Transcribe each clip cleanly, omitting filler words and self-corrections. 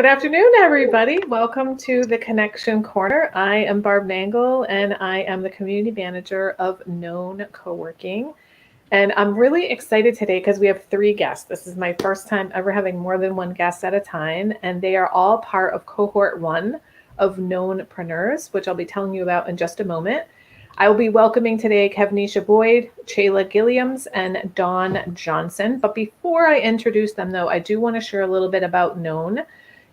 afternoon, everybody. Welcome to the Connection Corner. I am Barb Nangle, and I am the community manager of Known Co-working. And I'm really excited today because we have 3 guests. This is my first time ever having more than one guest at a time, and they are all part of cohort 1 of Knownpreneurs, which I'll be telling you about in just a moment. I will be welcoming today Shaboyd, Chantal Garcia, and Dawn Johnson. But before I introduce them, though, I do want to share a little bit about Known.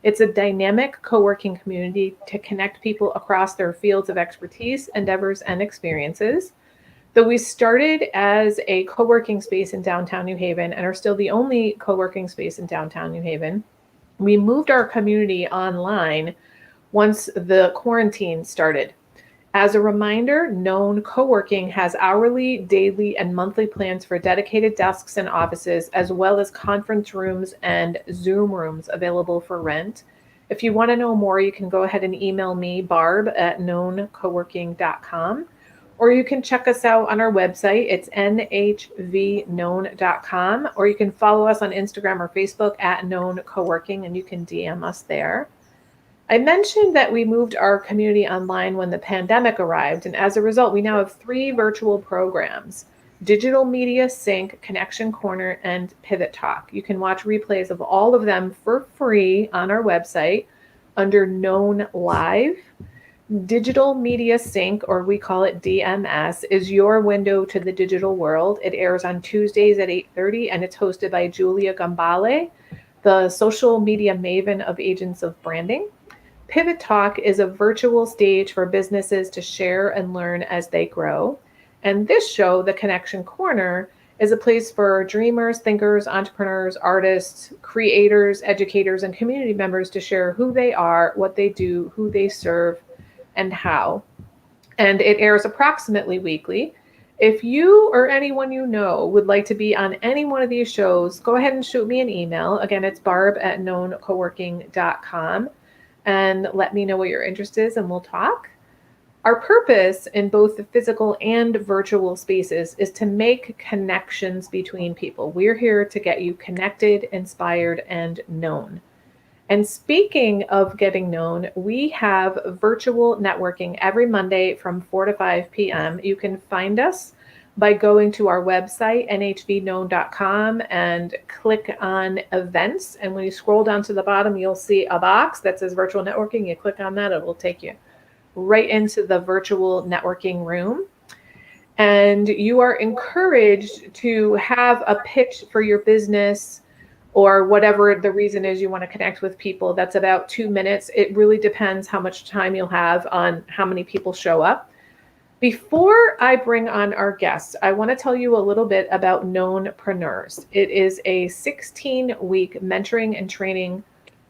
It's a dynamic co-working community to connect people across their fields of expertise, endeavors, and experiences. Though we started as a co-working space in downtown New Haven and are still the only co-working space in downtown New Haven, we moved our community online once the quarantine started. As a reminder, Known Co-working has hourly, daily, and monthly plans for dedicated desks and offices, as well as conference rooms and Zoom rooms available for rent. If you want to know more, you can go ahead and email me, barb@knowncoworking.com, or you can check us out on our website. It's nhvknown.com, or you can follow us on Instagram or Facebook at Known Co-working, and you can DM us there. I mentioned that we moved our community online when the pandemic arrived, and as a result, we now have 3 virtual programs: Digital Media Sync, Connection Corner, and Pivot Talk. You can watch replays of all of them for free on our website under Known Live. Digital Media Sync, or we call it DMS, is your window to the digital world. It airs on Tuesdays at 8:30, and it's hosted by Julia Gambale, the social media maven of Agents of Branding. Pivot Talk is a virtual stage for businesses to share and learn as they grow. And this show, The Connection Corner, is a place for dreamers, thinkers, entrepreneurs, artists, creators, educators, and community members to share who they are, what they do, who they serve, and how. And it airs approximately weekly. If you or anyone you know would like to be on any one of these shows, go ahead and shoot me an email. Again, it's barb@knowncoworking.com. And let me know what your interest is, and we'll talk. Our purpose in both the physical and virtual spaces is to make connections between people. We're here to get you connected, inspired, and known. And speaking of getting known, we have virtual networking every Monday from 4 to 5 p.m. You can find us by going to our website, nhvknown.com, and click on events. And when you scroll down to the bottom, you'll see a box that says virtual networking. You click on that, it will take you right into the virtual networking room. And you are encouraged to have a pitch for your business or whatever the reason is you want to connect with people. That's about 2 minutes. It really depends how much time you'll have on how many people show up. Before I bring on our guests, I want to tell you a little bit about Knownpreneurs. It is a 16-week mentoring and training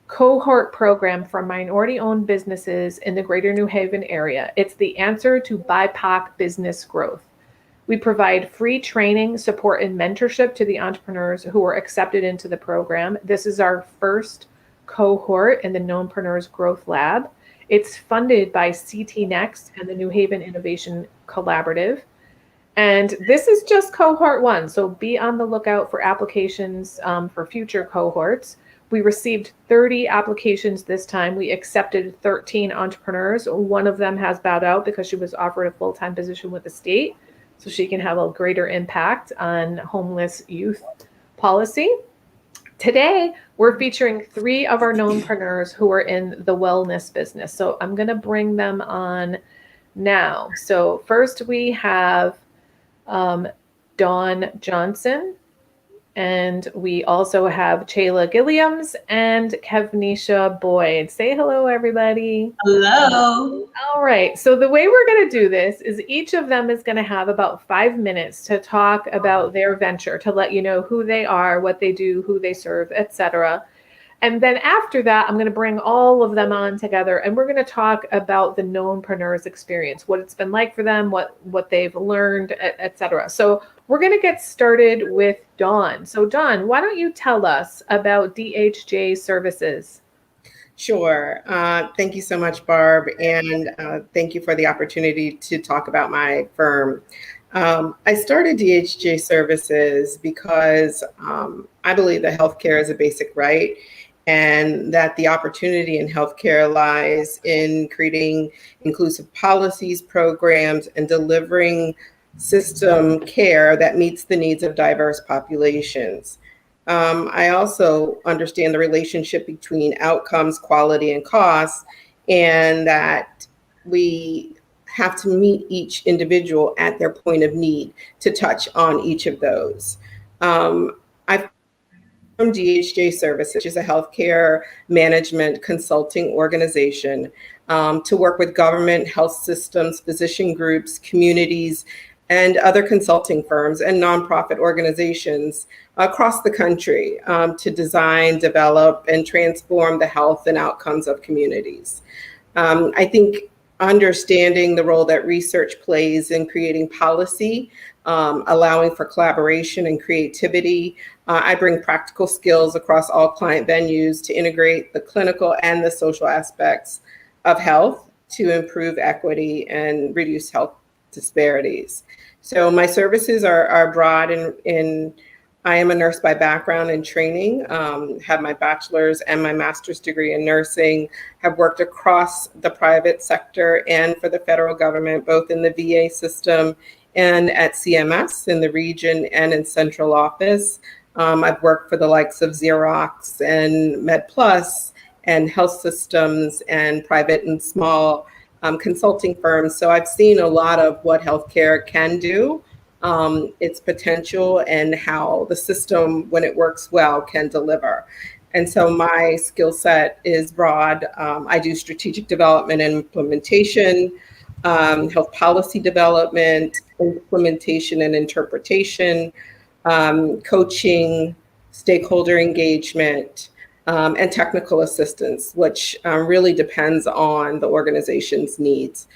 cohort program for minority-owned businesses in the greater New Haven area. It's the answer to BIPOC business growth. We provide free training, support, and mentorship to the entrepreneurs who are accepted into the program. This is our first cohort in the Knownpreneurs Growth Lab. It's funded by CT Next and the New Haven Innovation Collaborative. And this is just cohort 1, so be on the lookout for applications for future cohorts. We received 30 applications this time. We accepted 13 entrepreneurs. One of them has bowed out because she was offered a full-time position with the state, so she can have a greater impact on homeless youth policy. Today, we're featuring 3 of our Knownpreneurs who are in the wellness business. So I'm going to bring them on now. So first we have Dawn Johnson, and we also have Chantal Garcia and Kevnisha Boyd. Say hello, everybody. Hello. All right. So the way we're going to do this is each of them is going to have about 5 minutes to talk about their venture, to let you know who they are, what they do, who they serve, etc. And then after that, I'm going to bring all of them on together, and we're going to talk about the Knownpreneurs experience, what it's been like for them, what they've learned, etc. So we're going to get started with Dawn. So Dawn, why don't you tell us about DHJ Services? Sure. Thank you so much, Barb. And thank you for the opportunity to talk about my firm. I started DHJ Services because I believe that healthcare is a basic right. and that the opportunity in healthcare lies in creating inclusive policies, programs, and delivering system care that meets the needs of diverse populations. I also understand the relationship between outcomes, quality, and costs, and that we have to meet each individual at their point of need to touch on each of those. I've from DHJ Service, which is a healthcare management consulting organization, to work with government, health systems, physician groups, communities, and other consulting firms and nonprofit organizations across the country to design, develop, and transform the health and outcomes of communities. I think understanding the role that research plays in creating policy, allowing for collaboration and creativity. I bring practical skills across all client venues to integrate the clinical and the social aspects of health to improve equity and reduce health disparities. So my services are broad in I am a nurse by background and training, have my bachelor's and my master's degree in nursing, have worked across the private sector and for the federal government, both in the VA system and at CMS in the region and in central office. I've worked for the likes of Xerox and MedPlus and health systems and private and small consulting firms. So I've seen a lot of what healthcare can do, its potential, and how the system, when it works well, can deliver. And so my skill set is broad. I do strategic development and implementation, health policy development, implementation and interpretation, coaching, stakeholder engagement, and technical assistance, which really depends on the organization's needs.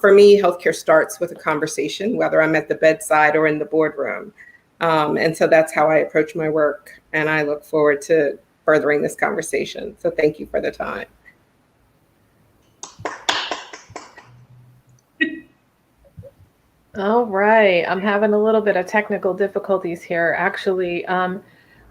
For me, healthcare starts with a conversation, whether I'm at the bedside or in the boardroom. And so that's how I approach my work. And I look forward to furthering this conversation. So thank you for the time. All right. I'm having a little bit of technical difficulties here, actually.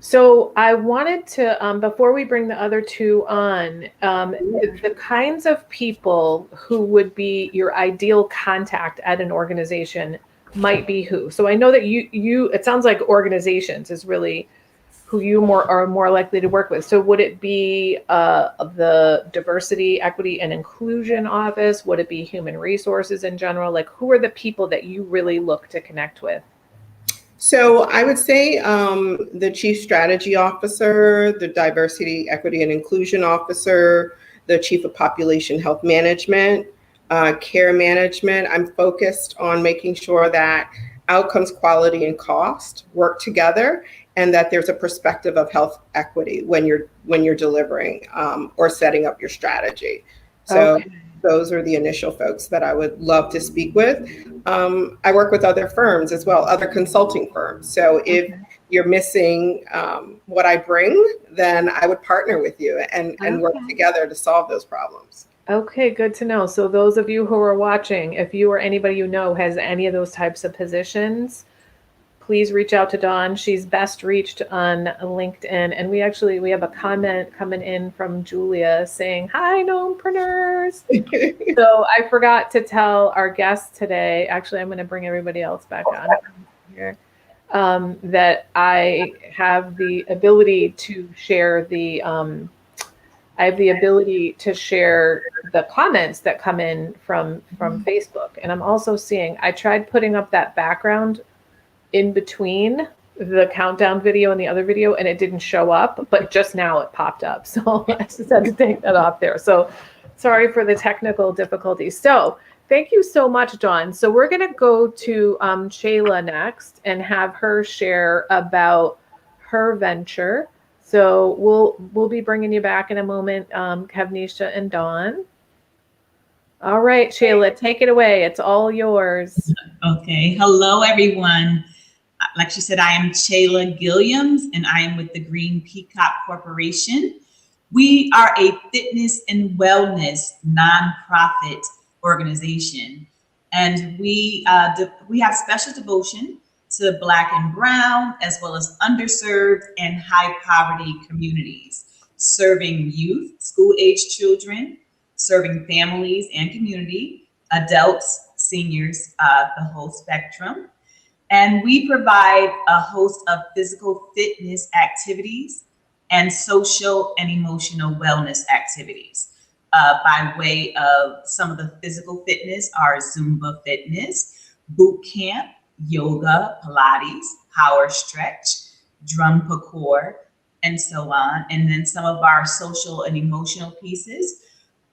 So I wanted to, before we bring the other two on, the kinds of people who would be your ideal contact at an organization might be who. So I know that it sounds like organizations is really who you are more likely to work with. So would it be the diversity, equity, and inclusion office? Would it be human resources in general? Like, who are the people that you really look to connect with? So I would say the chief strategy officer, the diversity, equity, and inclusion officer, the chief of population health management, care management. I'm focused on making sure that outcomes, quality, and cost work together, and that there's a perspective of health equity when you're delivering or setting up your strategy. So okay. Those are the initial folks that I would love to speak with. I work with other firms as well, other consulting firms. So if you're missing what I bring, then I would partner with you and work together to solve those problems. Okay, good to know. So those of you who are watching, if you or anybody you know has any of those types of positions, please reach out to Dawn. She's best reached on LinkedIn. And we have a comment coming in from Julia saying, "Hi, Knownpreneurs." So I forgot to tell our guests today, actually, I'm going to bring everybody else back on here, that I have the ability to share the comments that come in from Facebook. And I'm also seeing, I tried putting up that background in between the countdown video and the other video, and it didn't show up, but just now it popped up. So I just had to take that off there. So sorry for the technical difficulties. So thank you so much, Dawn. So we're going to go to Shayla next and have her share about her venture. So we'll be bringing you back in a moment, Kevnisha and Dawn. All right, Shayla, take it away. It's all yours. Okay. Hello, everyone. Like she said, I am Shayla Gilliams, and I am with the Green Peacock Corporation. We are a fitness and wellness nonprofit organization, and we have special devotion to Black and Brown, as well as underserved and high poverty communities. serving youth, school-age children, serving families and community, adults, seniors, the whole spectrum. And we provide a host of physical fitness activities and social and emotional wellness activities. By way of some of the physical fitness are Zumba fitness, boot camp, yoga, Pilates, power stretch, drum parkour, and so on. And then some of our social and emotional pieces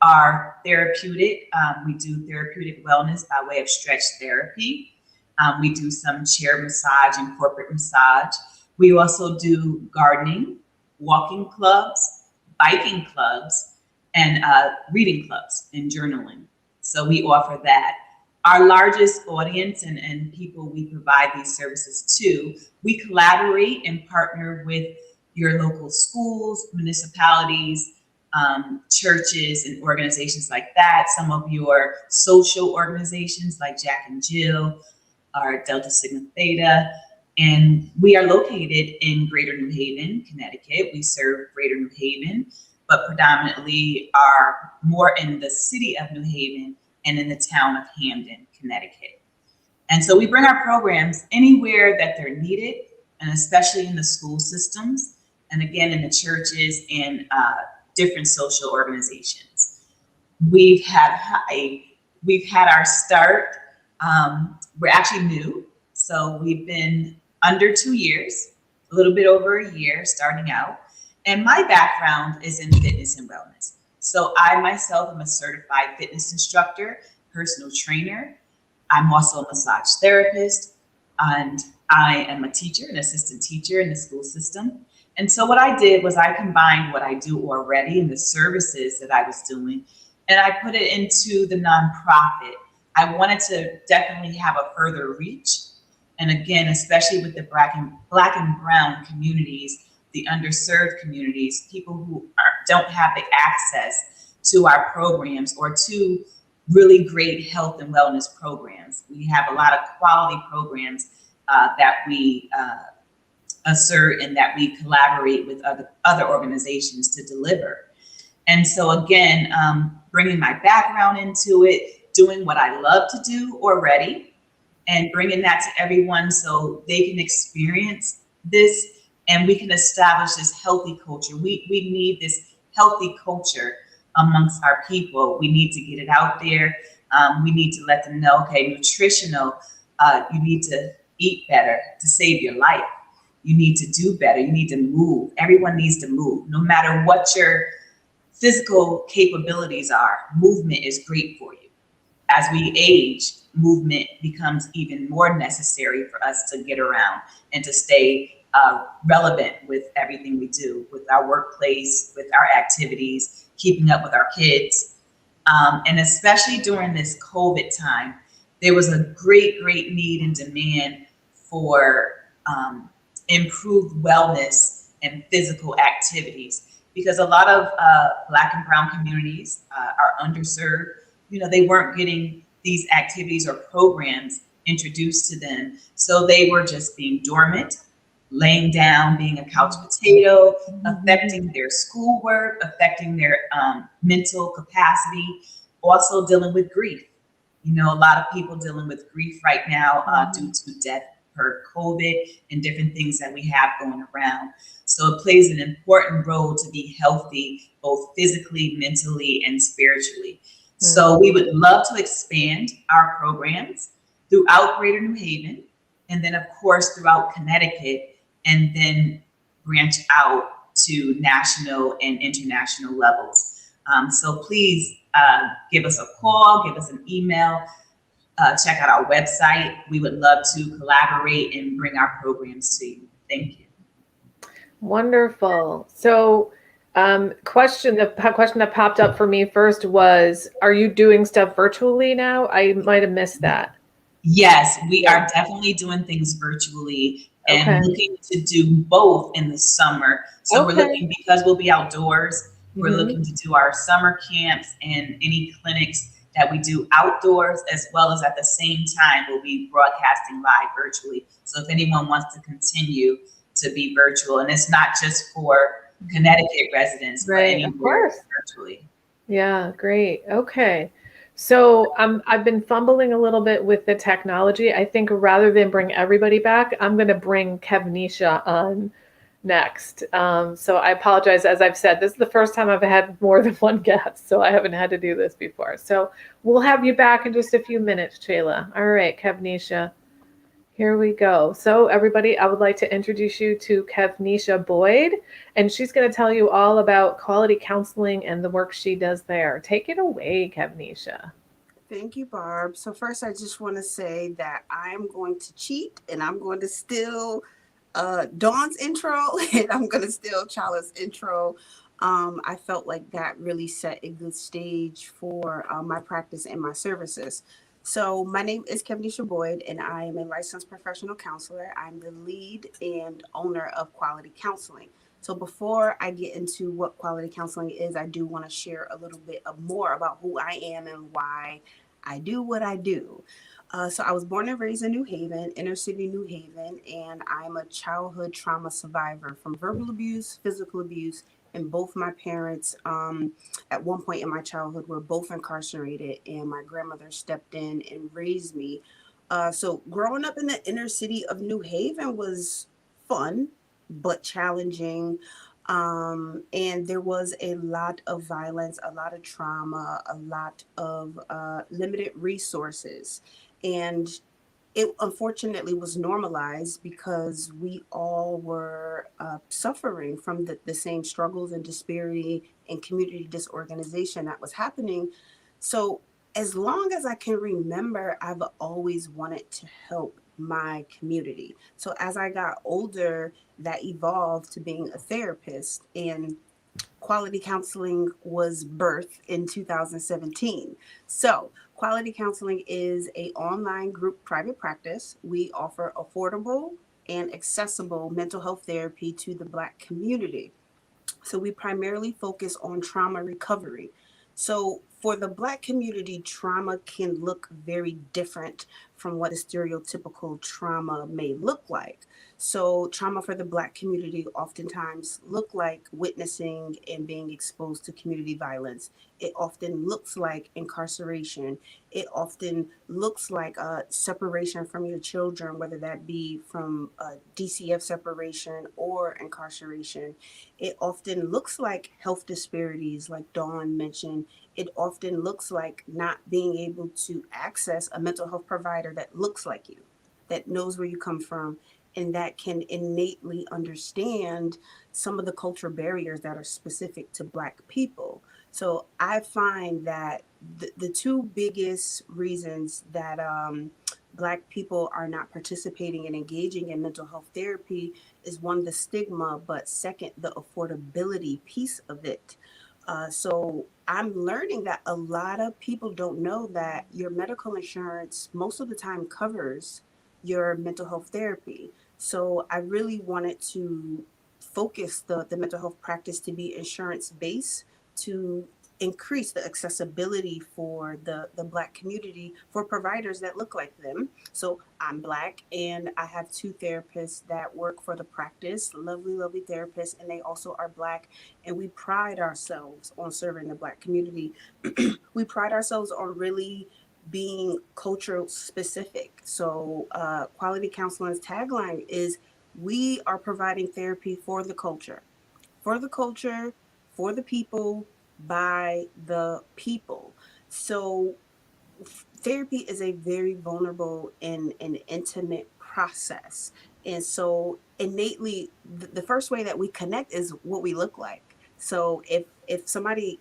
are therapeutic. We do therapeutic wellness by way of stretch therapy. We do some chair massage and corporate massage. We also do gardening, walking clubs, biking clubs, and reading clubs and journaling. So we offer that. Our largest audience and people we provide these services to, we collaborate and partner with your local schools, municipalities, churches and organizations like that. Some of your social organizations like Jack and Jill, our Delta Sigma Theta, and we are located in Greater New Haven, Connecticut. We serve Greater New Haven, but predominantly are more in the city of New Haven and in the town of Hamden, Connecticut. And so we bring our programs anywhere that they're needed, and especially in the school systems, and again, in the churches and different social organizations. We've had our start. We're actually new, so we've been under 2 years, a little bit over a year starting out. And my background is in fitness and wellness. So I myself am a certified fitness instructor, personal trainer. I'm also a massage therapist, and I am a teacher, an assistant teacher in the school system. And so what I did was I combined what I do already and the services that I was doing, and I put it into the nonprofit. I wanted to definitely have a further reach. And again, especially with the Black and brown communities, the underserved communities, people who don't have the access to our programs or to really great health and wellness programs. We have a lot of quality programs that we assert and that we collaborate with other organizations to deliver. And so again, bringing my background into it, doing what I love to do already, and bringing that to everyone so they can experience this and we can establish this healthy culture. We need this healthy culture amongst our people. We need to get it out there. We need to let them know, okay, nutritional, you need to eat better to save your life. You need to do better. You need to move. Everyone needs to move. No matter what your physical capabilities are, movement is great for you. As we age, movement becomes even more necessary for us to get around and to stay relevant with everything we do, with our workplace, with our activities, keeping up with our kids. And especially during this COVID time, there was a great need and demand for improved wellness and physical activities, because a lot of Black and brown communities are underserved. You know, they weren't getting these activities or programs introduced to them. So they were just being dormant, laying down, being a couch potato, affecting their schoolwork, affecting their mental capacity, also dealing with grief. You know, a lot of people dealing with grief right now due to death per COVID and different things that we have going around. So it plays an important role to be healthy, both physically, mentally, and spiritually. So we would love to expand our programs throughout Greater New Haven, and then of course throughout Connecticut, and then branch out to national and international levels. So please give us a call, give us an email, check out our website. We would love to collaborate and bring our programs to you. Thank you. Wonderful. So the question that popped up for me first was, are you doing stuff virtually now? I might have missed that. Yes, we are definitely doing things virtually and looking to do both in the summer. So we're looking, because we'll be outdoors, we're looking to do our summer camps and any clinics that we do outdoors, as well as at the same time, we'll be broadcasting live virtually. So if anyone wants to continue to be virtual, and it's not just for Connecticut residents, but Right, of anywhere course. virtually. Yeah, great. Okay. So I've been fumbling a little bit with the technology. I think rather than bring everybody back, I'm going to bring Kevnisha on next. So I apologize. As I've said, this is the first time I've had more than one guest, so I haven't had to do this before. So we'll have you back in just a few minutes, Shayla. All right, Kevnisha. Here we go. So everybody, I would like to introduce you to Kevnisha Boyd, and she's going to tell you all about quality counseling and the work she does there. Take it away, Kevnisha. Thank you, Barb. So first, I just want to say that I'm going to cheat and I'm going to steal Dawn's intro and I'm going to steal Chala's intro. I felt like that really set a good stage for my practice and my services. So my name is Kevnisha Boyd and I am a licensed professional counselor. I'm the lead and owner of Quality Counseling. So before I get into what quality counseling is, I do want to share a little bit more about who I am and why I do what I do. So I was born and raised in New Haven, inner city New Haven, and I'm a childhood trauma survivor from verbal abuse, physical abuse, and both my parents at one point in my childhood were both incarcerated, and my grandmother stepped in and raised me. So growing up in the inner city of New Haven was fun, but challenging. And there was a lot of violence, a lot of trauma, a lot of limited resources. And it unfortunately was normalized because we all were suffering from the same struggles and disparity and community disorganization that was happening. So, as long as I can remember, I've always wanted to help my community. So, as I got older, that evolved to being a therapist. And quality counseling was birthed in 2017. So quality counseling is a online group private practice. We offer affordable and accessible mental health therapy to the Black community. So we primarily focus on trauma recovery. So for the Black community, trauma can look very different from what a stereotypical trauma may look like. So trauma for the Black community oftentimes look like witnessing and being exposed to community violence. It often looks like incarceration. It often looks like a separation from your children, whether that be from DCF separation or incarceration. It often looks like health disparities, like Dawn mentioned. It often looks like not being able to access a mental health provider that looks like you, that knows where you come from, and that can innately understand some of the cultural barriers that are specific to Black people. So I find that the two biggest reasons that Black people are not participating and engaging in mental health therapy is one, the stigma, but second, the affordability piece of it. So I'm learning that a lot of people don't know that your medical insurance most of the time covers your mental health therapy. So I really wanted to focus the mental health practice to be insurance based to increase the accessibility for the Black community for providers that look like them. So I'm Black and I have two therapists that work for the practice, lovely, lovely therapists, and they also are Black. And we pride ourselves on serving the Black community. We pride ourselves on really being cultural specific. So quality counseling's tagline is we are providing therapy for the culture, for the people, by the people. So therapy is a very vulnerable and intimate process. And so innately, the first way that we connect is what we look like. So if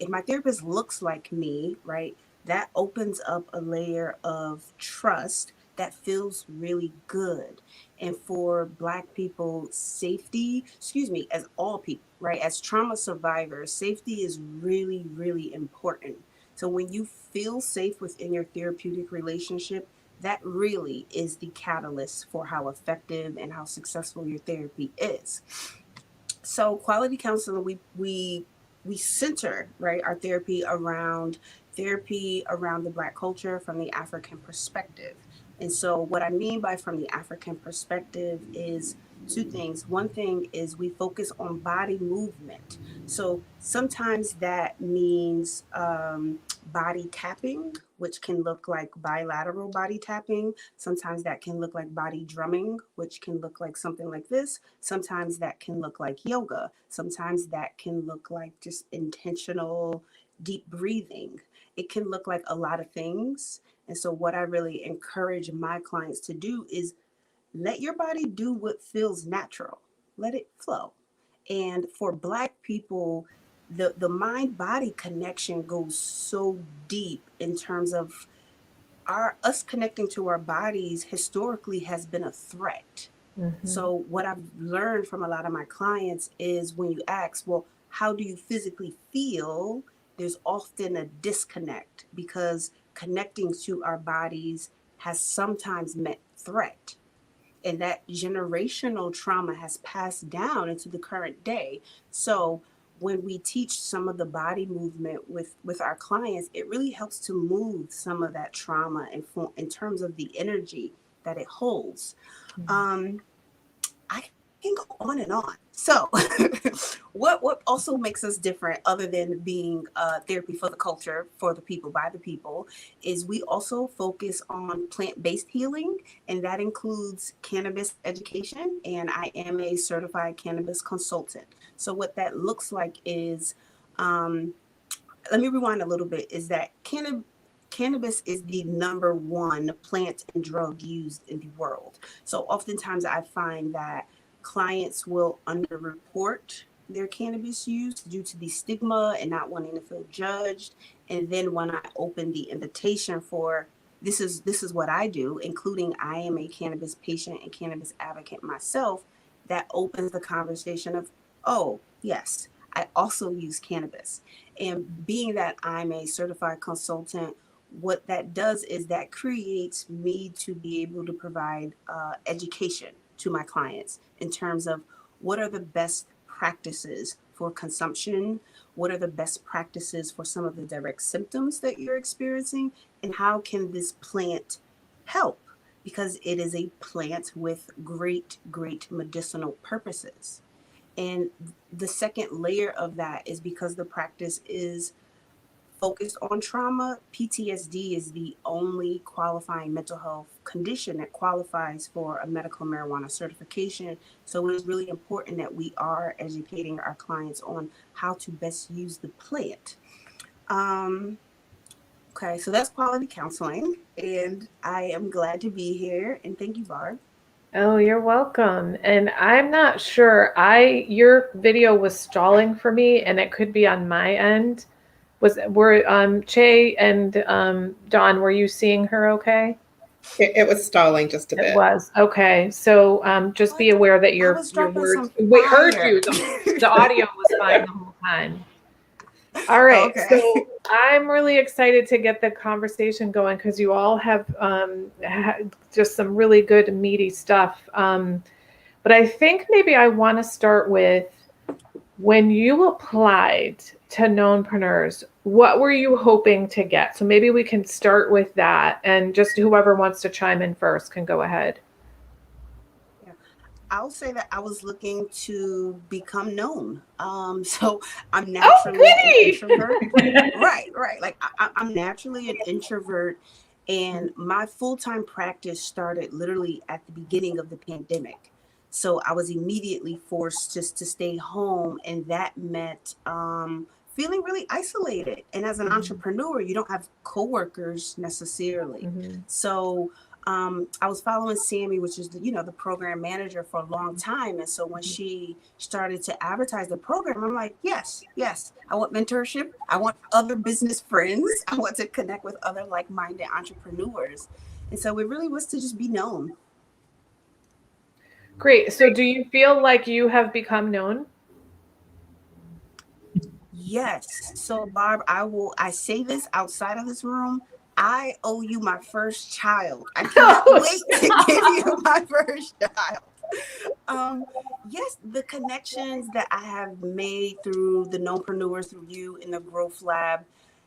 my therapist looks like me, right, that opens up a layer of trust that feels really good. And for Black people, safety, as all people, right, as trauma survivors, safety is really, really important. So when you feel safe within your therapeutic relationship, that really is the catalyst for how effective and how successful your therapy is. So quality counseling, we center, right, our therapy around the Black culture from the African perspective. And so what I mean by from the African perspective is two things. One thing is we focus on body movement. So sometimes that means body tapping, which can look like bilateral body tapping. Sometimes that can look like body drumming, which can look like something like this. Sometimes that can look like yoga. Sometimes that can look like just intentional deep breathing. It can look like a lot of things. And so, what I really encourage my clients to do is let your body do what feels natural, let it flow. And for Black people, the mind body connection goes so deep in terms of us connecting to our bodies historically has been a threat. So what I've learned from a lot of my clients is when you ask, well, how do you physically feel? There's often a disconnect because connecting to our bodies has sometimes meant threat. And that generational trauma has passed down into the current day. So when we teach some of the body movement with our clients, it really helps to move some of that trauma in terms of the energy that it holds. I can go on and on. So, what also makes us different, other than being therapy for the culture, for the people, by the people, is we also focus on plant-based healing, and that includes cannabis education. And I am a certified cannabis consultant. So, what that looks like is, let me rewind a little bit. Is that cannabis is the number one plant and drug used in the world. So oftentimes I find that clients will underreport their cannabis use due to the stigma and not wanting to feel judged. And then when I open the invitation for this is what I do, including I am a cannabis patient and cannabis advocate myself, that opens the conversation of, oh, yes, I also use cannabis. And being that I'm a certified consultant, what that does is that creates me to be able to provide education to my clients in terms of what are the best practices for consumption, what are the best practices for some of the direct symptoms that you're experiencing, and how can this plant help? Because it is a plant with great, great medicinal purposes. And the second layer of that is because the practice is focused on trauma. PTSD is the only qualifying mental health condition that qualifies for a medical marijuana certification. So it's really important that we are educating our clients on how to best use the plant. Okay, so that's quality counseling, and I am glad to be here. And thank you, Barb. Oh, you're welcome. And I'm not sure. Your video was stalling for me, and it could be on my end. Were Che and Dawn, were you seeing her okay? It was stalling just a It bit. was. Okay. So just be aware that I your was dropping words, some we heard fire. you. The audio was fine the whole time. All right. Okay. So I'm really excited to get the conversation going because you all have just some really good meaty stuff. But I think maybe I want to start with when you applied to Knownpreneurs, what were you hoping to get? So maybe we can start with that, and just whoever wants to chime in first can go ahead. Yeah. I'll say that I was looking to become known. So I'm naturally an introvert. Right. Like I'm naturally an introvert, and my full-time practice started literally at the beginning of the pandemic. So I was immediately forced just to stay home, and that meant feeling really isolated. And as an entrepreneur, you don't have coworkers necessarily. So I was following Sammy, which is the program manager for a long time. And so when she started to advertise the program, I'm like, yes, I want mentorship. I want other business friends. I want to connect with other like-minded entrepreneurs. And so it really was to just be known. Great. So do you feel like you have become known? Yes. So Barb, I say this outside of this room. I owe you my first child. I cannot wait to give you my first child. Yes, the connections that I have made through the Knownpreneurs, through you in the Growth Lab,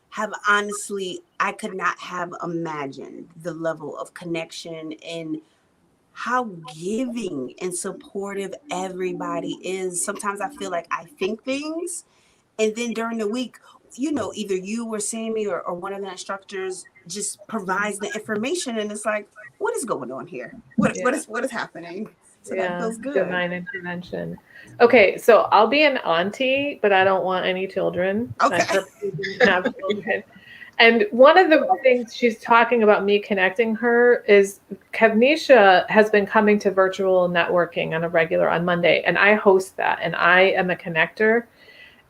have honestly, I could not have imagined the level of connection and how giving and supportive everybody is. Sometimes I feel like I think things, and then during the week, either you or Sammy or one of the instructors just provides the information, and it's like, what is going on here? What is happening? So that Yeah, feels good. divine intervention. Okay, so I'll be an auntie, but I don't want any children. Okay. I purposely didn't have children. And one of the things she's talking about me connecting her is Kevnisha has been coming to virtual networking on a regular on Monday, and I host that, and I am a connector.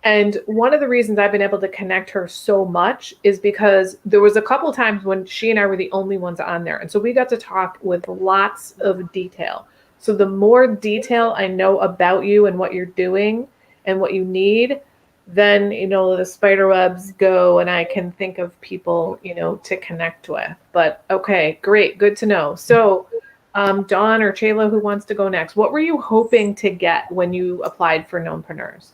And one of the reasons I've been able to connect her so much is because there was a couple times when she and I were the only ones on there. And so we got to talk with lots of detail. So the more detail I know about you and what you're doing and what you need, then, the spider webs go and I can think of people, to connect with. But okay, great. Good to know. So Dawn or Chayla, who wants to go next? What were you hoping to get when you applied for Knownpreneurs?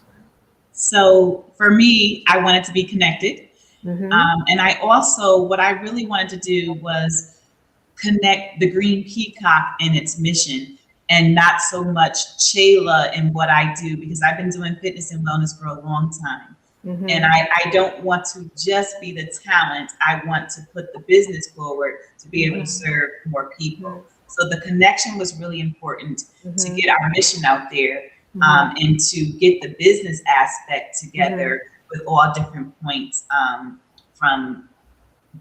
So for me, I wanted to be connected. Mm-hmm. And what I really wanted to do was connect the Green Peacock and its mission, and not so much Chayla and what I do, because I've been doing fitness and wellness for a long time. Mm-hmm. And I don't want to just be the talent. I want to put the business forward to be able to serve more people. So the connection was really important to get our mission out there, and to get the business aspect together with all different points, from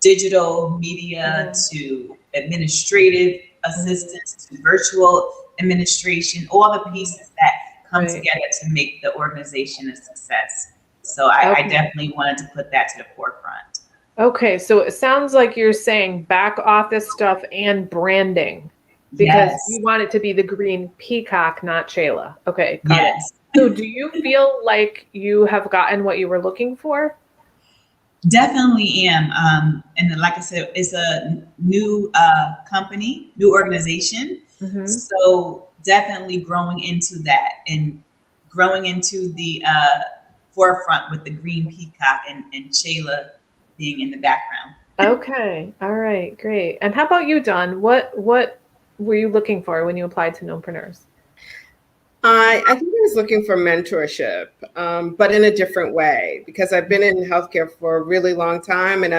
digital media to administrative assistance to virtual administration, all the pieces that come together to make the organization a success. So I definitely wanted to put that to the forefront. Okay, so it sounds like you're saying back office stuff and branding, because you want it to be the Green Peacock, not Chayla. Okay, got it. So do you feel like you have gotten what you were looking for? Definitely am. And like I said, it's a new company, new organization. So definitely growing into that and growing into the forefront with the Green Peacock and Chayla being in the background. Okay. All right. Great. And how about you, Dawn? What were you looking for when you applied to Knownpreneurs? I think I was looking for mentorship, but in a different way, because I've been in healthcare for a really long time, and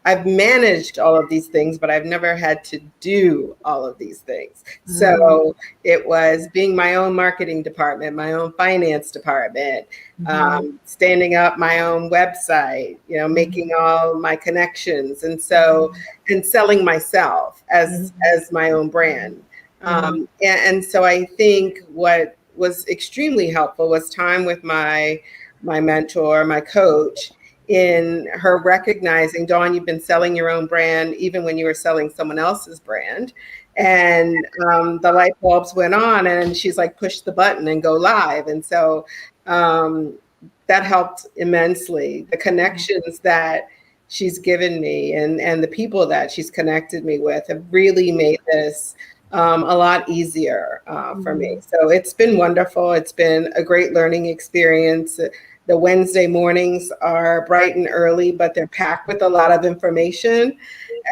I've managed all of these things, but I've never had to do all of these things. So it was being my own marketing department, my own finance department, standing up my own website, making all my connections, and selling myself as my own brand. And so I think what was extremely helpful was time with my mentor, my coach, in her recognizing, Dawn, you've been selling your own brand even when you were selling someone else's brand. And the light bulbs went on, and she's like, push the button and go live. And so that helped immensely. The connections that she's given me and the people that she's connected me with have really made this a lot easier for me. So it's been wonderful. It's been a great learning experience. The Wednesday mornings are bright and early, but they're packed with a lot of information.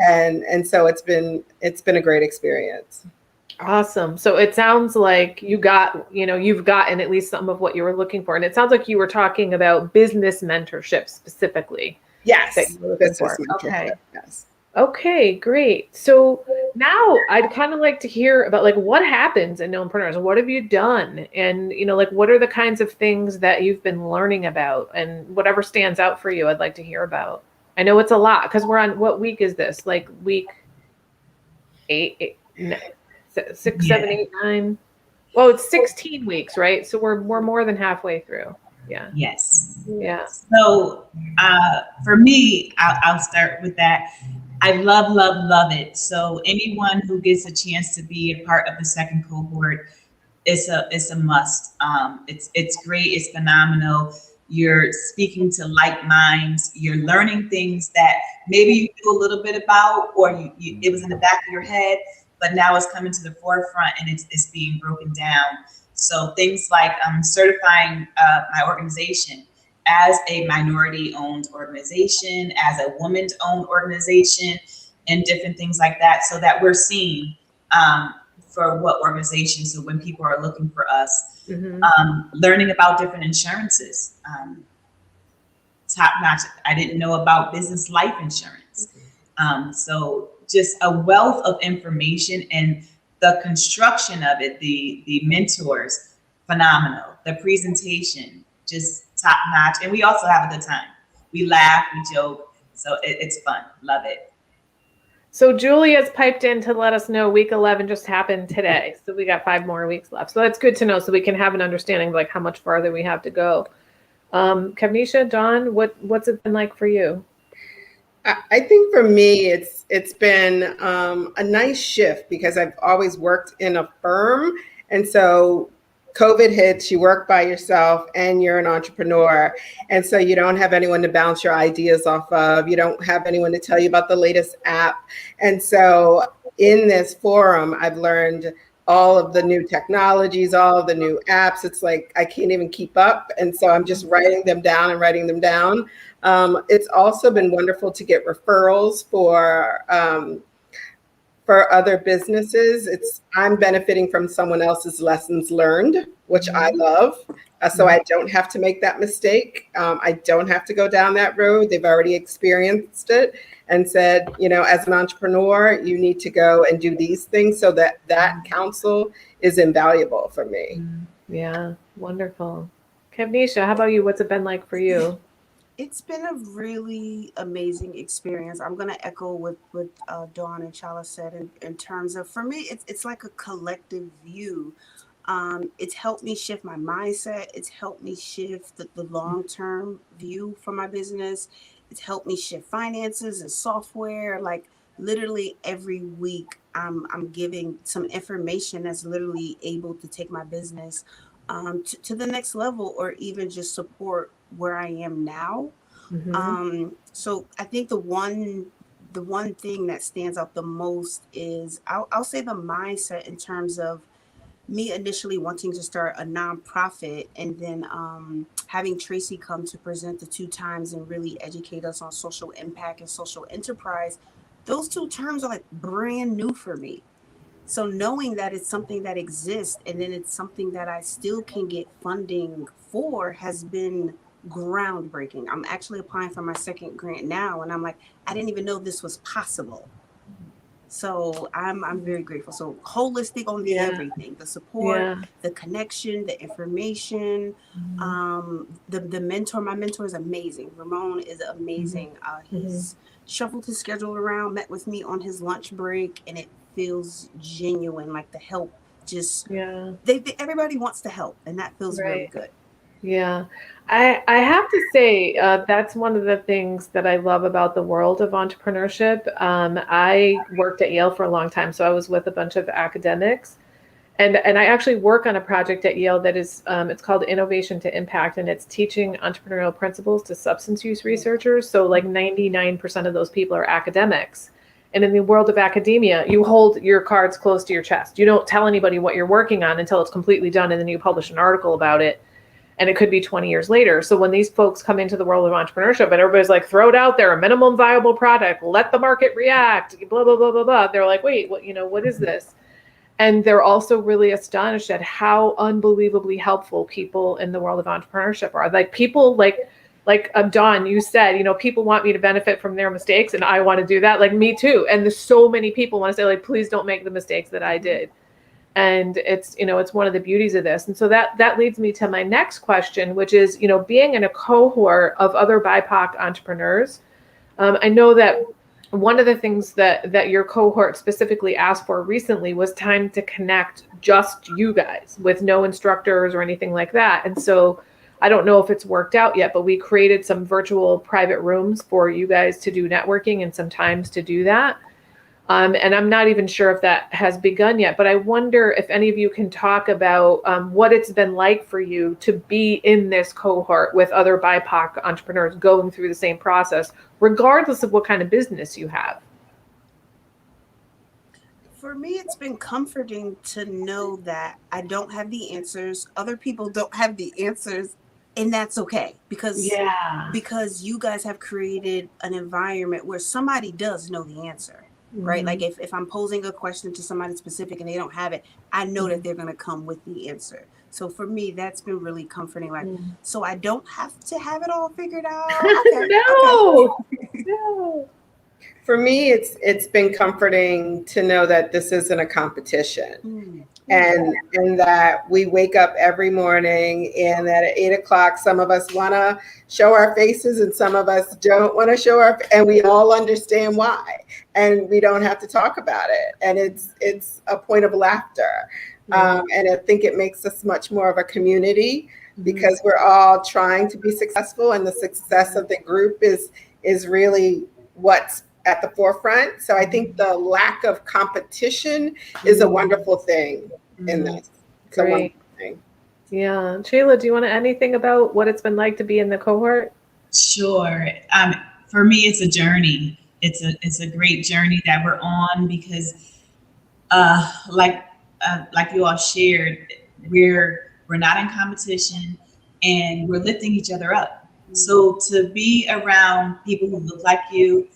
And so it's been a great experience. Awesome. So it sounds like you've gotten at least some of what you were looking for. And it sounds like you were talking about business mentorship specifically. Yes. Business mentorship. Okay. Yes. Okay, great. So now I'd kind of like to hear about what happens in Knownpreneurs. What have you done? And, what are the kinds of things that you've been learning about, and whatever stands out for you, I'd like to hear about. I know it's a lot because we're on, what week is this? Like week 6, 7, 8, 9. Well, it's 16 weeks, right? So we're more than halfway through. Yeah. Yes. Yeah. So for me, I'll start with that. I love it. So anyone who gets a chance to be a part of the second cohort, it's a must. It's great. It's phenomenal. You're speaking to like minds. You're learning things that maybe you knew a little bit about, or it was in the back of your head, but now it's coming to the forefront and it's being broken down. So things like certifying my organization as a minority-owned organization, as a woman-owned organization, and different things like that, so that we're seen for what organization. So when people are looking for us, Mm-hmm. learning about different insurances, top notch. I didn't know about business life insurance. So just a wealth of information, and the construction of it, the mentors, phenomenal. The presentation, just top notch. And we also have a good time. We laugh, we joke. So it's fun. Love it. So Julia's piped in to let us know week 11 just happened today. So we got 5 more weeks left. So that's good to know, so we can have an understanding of like how much farther we have to go. Kevnisha, Dawn, what's it been like for you? I think for me, it's been a nice shift because I've always worked in a firm. And so COVID hits, you work by yourself and you're an entrepreneur. And so you don't have anyone to bounce your ideas off of. You don't have anyone to tell you about the latest app. And so in this forum, I've learned all of the new technologies, all of the new apps. It's like I can't even keep up. And so I'm just writing them down. It's also been wonderful to get referrals for other businesses. I'm benefiting from someone else's lessons learned, which I love. So I don't have to make that mistake. I don't have to go down that road. They've already experienced it and said, as an entrepreneur, you need to go and do these things. So that counsel is invaluable for me. Yeah, wonderful. Kevnisha, how about you? What's it been like for you? It's been a really amazing experience. I'm going to echo what Dawn and Chala said in terms of, for me, it's like a collective view. It's helped me shift my mindset. It's helped me shift the long-term view for my business. It's helped me shift finances and software. Like literally every week, I'm giving some information that's literally able to take my business to the next level, or even just support where I am now. So I think the one thing that stands out the most is I'll say the mindset in terms of me initially wanting to start a nonprofit, and then having Tracy come to present the 2 times and really educate us on social impact and social enterprise. Those 2 terms are like brand new for me. So knowing that it's something that exists, and then it's something that I still can get funding for, has been groundbreaking. I'm actually applying for my 2nd grant now, and I'm like, I didn't even know this was possible. So I'm very grateful. So holistic on everything, the support, the connection, the information, the mentor. My mentor is amazing. Ramon is amazing. He's shuffled his schedule around, met with me on his lunch break, and it feels genuine. Like the help, just everybody wants to help, and that feels really good. Yeah, I have to say that's one of the things that I love about the world of entrepreneurship. I worked at Yale for a long time, so I was with a bunch of academics, and I actually work on a project at Yale that is it's called Innovation to Impact, and it's teaching entrepreneurial principles to substance use researchers. So like 99% of those people are academics. And in the world of academia, you hold your cards close to your chest. You don't tell anybody what you're working on until it's completely done, and then you publish an article about it. And it could be 20 years later. So when these folks come into the world of entrepreneurship and everybody's like, throw it out there, a minimum viable product, let the market react, blah, blah, blah, blah, blah. They're like, wait, what is this? And they're also really astonished at how unbelievably helpful people in the world of entrepreneurship are. Like people like Dawn, you said, people want me to benefit from their mistakes, and I want to do that. Like me too. And there's so many people want to say, like, please don't make the mistakes that I did. And it's one of the beauties of this. And so that leads me to my next question, which is, being in a cohort of other BIPOC entrepreneurs. I know that one of the things that your cohort specifically asked for recently was time to connect just you guys with no instructors or anything like that. And so I don't know if it's worked out yet, but we created some virtual private rooms for you guys to do networking and some times to do that. And I'm not even sure if that has begun yet, but I wonder if any of you can talk about what it's been like for you to be in this cohort with other BIPOC entrepreneurs going through the same process, regardless of what kind of business you have. For me, it's been comforting to know that I don't have the answers. Other people don't have the answers, and that's okay, because you guys have created an environment where somebody does know the answer. right? Like if I'm posing a question to somebody specific and they don't have it, I know that they're going to come with the answer. So for me, that's been really comforting. Like, so I don't have to have it all figured out. Okay. No. No. For me, it's been comforting to know that this isn't a competition. And that we wake up every morning and that at 8 o'clock, some of us want to show our faces and some of us don't want to show and we all understand why, and we don't have to talk about it. And it's a point of laughter. And I think it makes us much more of a community because we're all trying to be successful, and the success of the group is really what's at the forefront. So I think the lack of competition is a wonderful thing in this. It's a wonderful thing. Yeah. Shayla, do you want to add anything about what it's been like to be in the cohort? Sure. For me, it's a journey. It's a great journey that we're on because, like you all shared, we're not in competition and we're lifting each other up. So to be around people who look like you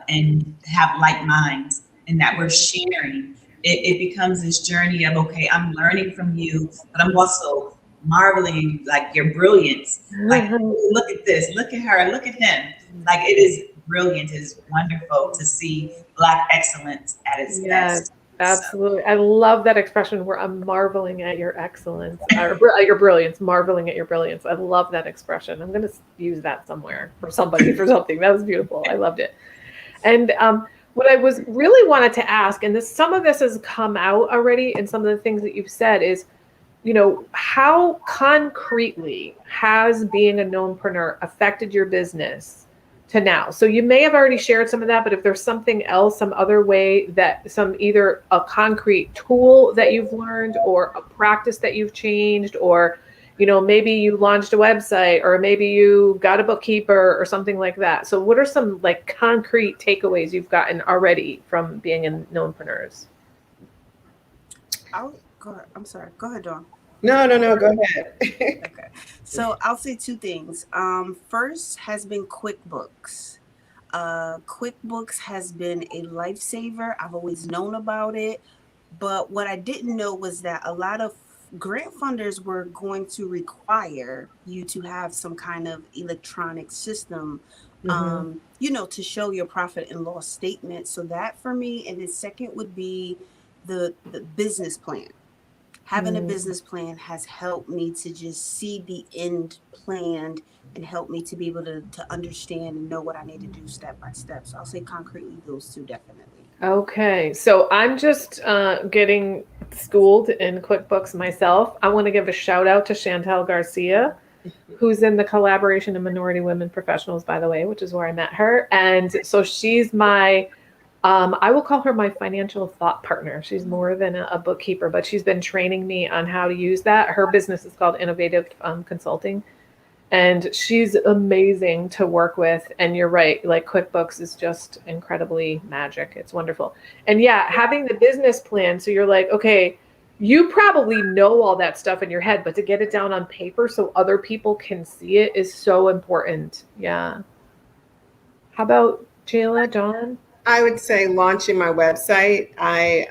and have like minds, and that we're sharing, it becomes this journey of, okay, I'm learning from you, but I'm also marveling like your brilliance. Like, look at this, look at her, look at him. Like, it is brilliant. It is wonderful to see Black excellence at its best. Absolutely. I love that expression where I'm marveling at your excellence, or at your brilliance, marveling at your brilliance. I love that expression. I'm going to use that somewhere for somebody, for something. That was beautiful. I loved it. And what I was really wanted to ask, and some of this has come out already in some of the things that you've said, is, how concretely has being a knownpreneur affected your business to now? So you may have already shared some of that, but if there's something else, some other way that either a concrete tool that you've learned or a practice that you've changed, or, maybe you launched a website, or maybe you got a bookkeeper or something like that. So what are some concrete takeaways you've gotten already from being in Knownpreneurs? Go ahead. I'm sorry. Go ahead, Dawn. No, go ahead. Okay. So I'll say two things. First has been QuickBooks. QuickBooks has been a lifesaver. I've always known about it, but what I didn't know was that a lot of grant funders were going to require you to have some kind of electronic system, to show your profit and loss statement. So that for me, and the second would be the business plan. Having a business plan has helped me to just see the end planned and help me to be able to understand and know what I need to do step by step. So I'll say concretely those two definitely. Okay, so I'm just getting schooled in QuickBooks myself. I want to give a shout out to Chantal Garcia, who's in the collaboration of Minority Women Professionals, by the way, which is where I met her. And so she's my, I will call her my financial thought partner. She's more than a bookkeeper, but she's been training me on how to use that. Her business is called Innovative Consulting. And she's amazing to work with. And you're right, QuickBooks is just incredibly magic. It's wonderful. And yeah, having the business plan. So you're like, okay, you probably know all that stuff in your head, but to get it down on paper so other people can see it is so important. Yeah. How about Jayla, John? I would say launching my website. I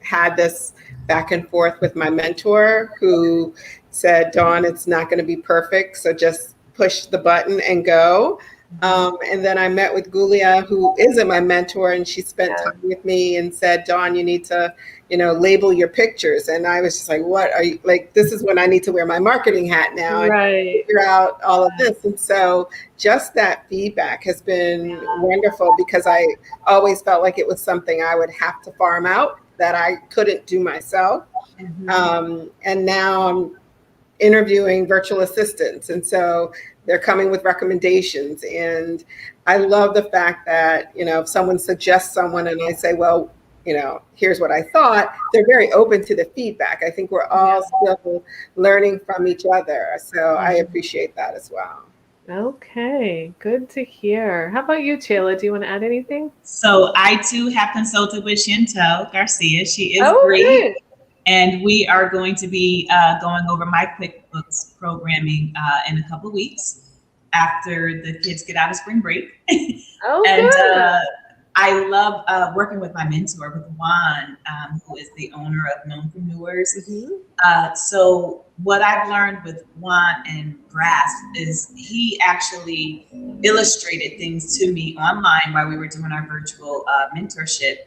had this back and forth with my mentor who said, Dawn, it's not going to be perfect, so just push the button and go. And then I met with Gulia, who isn't my mentor, and she spent time with me and said, Dawn, you need to, label your pictures. And I was just like, what are you, this is when I need to wear my marketing hat now and figure out all of this. And so just that feedback has been wonderful because I always felt like it was something I would have to farm out that I couldn't do myself. And now I'm interviewing virtual assistants. And so they're coming with recommendations. And I love the fact that, if someone suggests someone and I say, well, here's what I thought, they're very open to the feedback. I think we're all still learning from each other. So I appreciate that as well. Okay, good to hear. How about you, Chayla? Do you want to add anything? So I too have consulted with Chantal Garcia. She is great. Good. And we are going to be going over my QuickBooks programming in a couple of weeks after the kids get out of spring break. Oh, and I love working with my mentor, with Juan, who is the owner of Knownpreneurs. So what I've learned with Juan and Grasp is he actually illustrated things to me online while we were doing our virtual mentorship,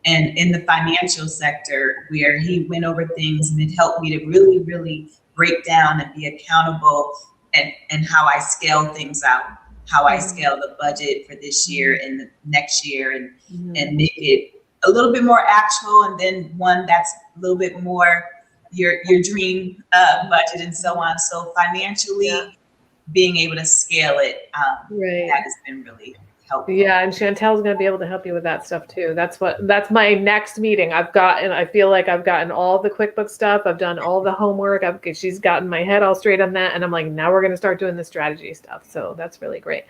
and in the financial sector, where he went over things, and it helped me to really, really break down and be accountable, and how I scale things out, how I scale the budget for this year and the next year, and make it a little bit more actual, and then one that's a little bit more your dream budget, and so on. So financially, being able to scale it, that has been really helpful. Yeah, and Chantel's going to be able to help you with that stuff too. That's my next meeting. I feel like I've gotten all the QuickBooks stuff. I've done all the homework. She's gotten my head all straight on that. And I'm like, now we're going to start doing the strategy stuff. So that's really great.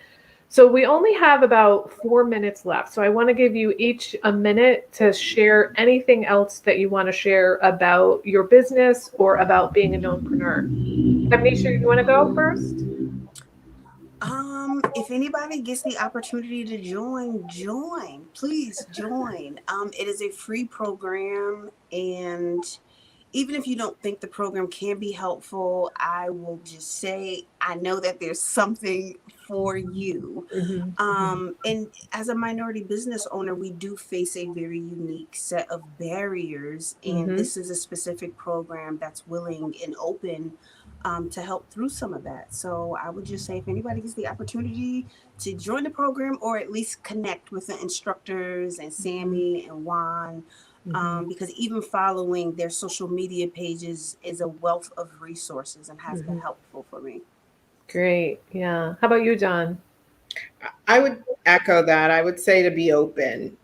So we only have about 4 minutes left. So I want to give you each a minute to share anything else that you want to share about your business or about being a knownpreneur. Tanisha, you want to go first? If anybody gets the opportunity to join, please join. It is a free program, and even if you don't think the program can be helpful, I will just say, I know that there's something for you. And as a minority business owner, we do face a very unique set of barriers, and this is a specific program that's willing and open to help through some of that. So I would just say, if anybody gets the opportunity to join the program, or at least connect with the instructors and Sammy and Juan, because even following their social media pages is a wealth of resources and has been helpful for me. Great. Yeah. How about you, John? I would echo that. I would say to be open.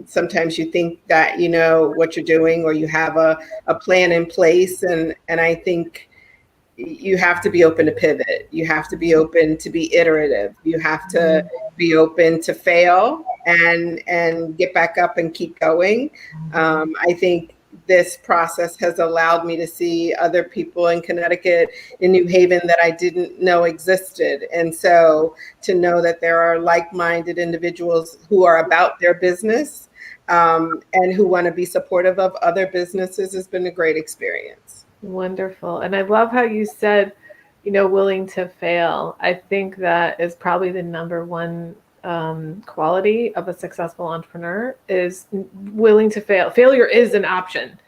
Sometimes you think that you know what you're doing, or you have a plan in place, and I think you have to be open to pivot. You have to be open to be iterative. You have to be open to fail and get back up and keep going. I think this process has allowed me to see other people in Connecticut, in New Haven, that I didn't know existed. And so to know that there are like-minded individuals who are about their business and who want to be supportive of other businesses has been a great experience. Wonderful. And I love how you said, willing to fail. I think that is probably the number one quality of a successful entrepreneur, is willing to fail. Failure is an option,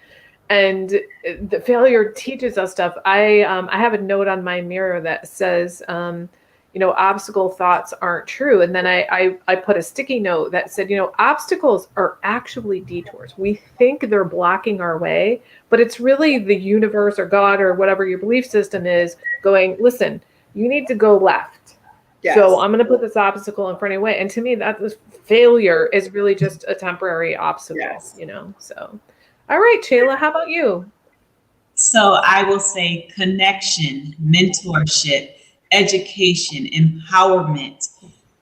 and the failure teaches us stuff. I have a note on my mirror that says, obstacle thoughts aren't true. And then I put a sticky note that said, obstacles are actually detours. We think they're blocking our way, but it's really the universe or God or whatever your belief system is going, listen, you need to go left. Yes. So I'm going to put this obstacle in front of your way. And to me, that failure is really just a temporary obstacle, so. All right, Shayla, how about you? So I will say connection, mentorship, education, empowerment,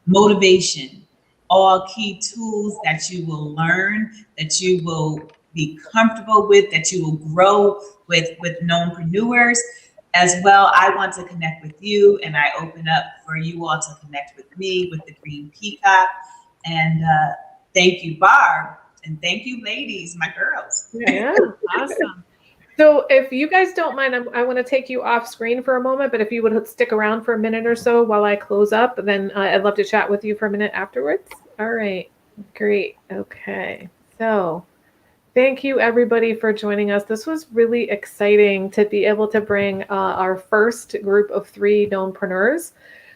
motivation, all key tools that you will learn, that you will be comfortable with, that you will grow with Knownpreneurs. As well, I want to connect with you, and I open up for you all to connect with me, with the Green Peacock. And thank you, Barb, and thank you, ladies, my girls. Yeah, awesome. So if you guys don't mind, I want to take you off screen for a moment, but if you would stick around for a minute or so while I close up, then I'd love to chat with you for a minute afterwards. All right, great. Okay, so thank you everybody for joining us. This was really exciting to be able to bring our first group of 3 knownpreneurs.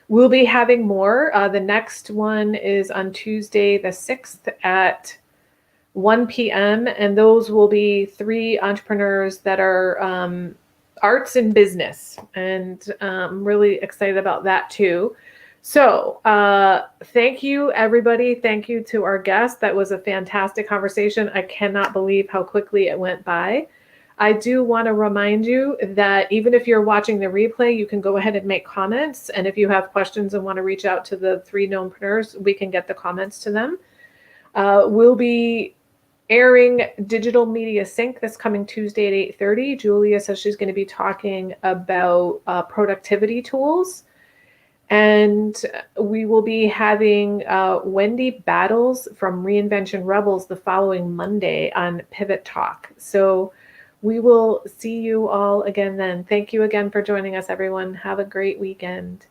We'll be having more. The next one is on Tuesday, the 6th at 1 p.m. And those will be 3 entrepreneurs that are arts and business. And I'm really excited about that too. So thank you, everybody. Thank you to our guest. That was a fantastic conversation. I cannot believe how quickly it went by. I do want to remind you that even if you're watching the replay, you can go ahead and make comments. And if you have questions and want to reach out to the 3 knownpreneurs, we can get the comments to them. We'll be airing Digital Media Sync this coming Tuesday at 8:30. Julia says she's going to be talking about productivity tools. And we will be having Wendy Battles from Reinvention Rebels the following Monday on Pivot Talk. So we will see you all again then. Thank you again for joining us, everyone. Have a great weekend.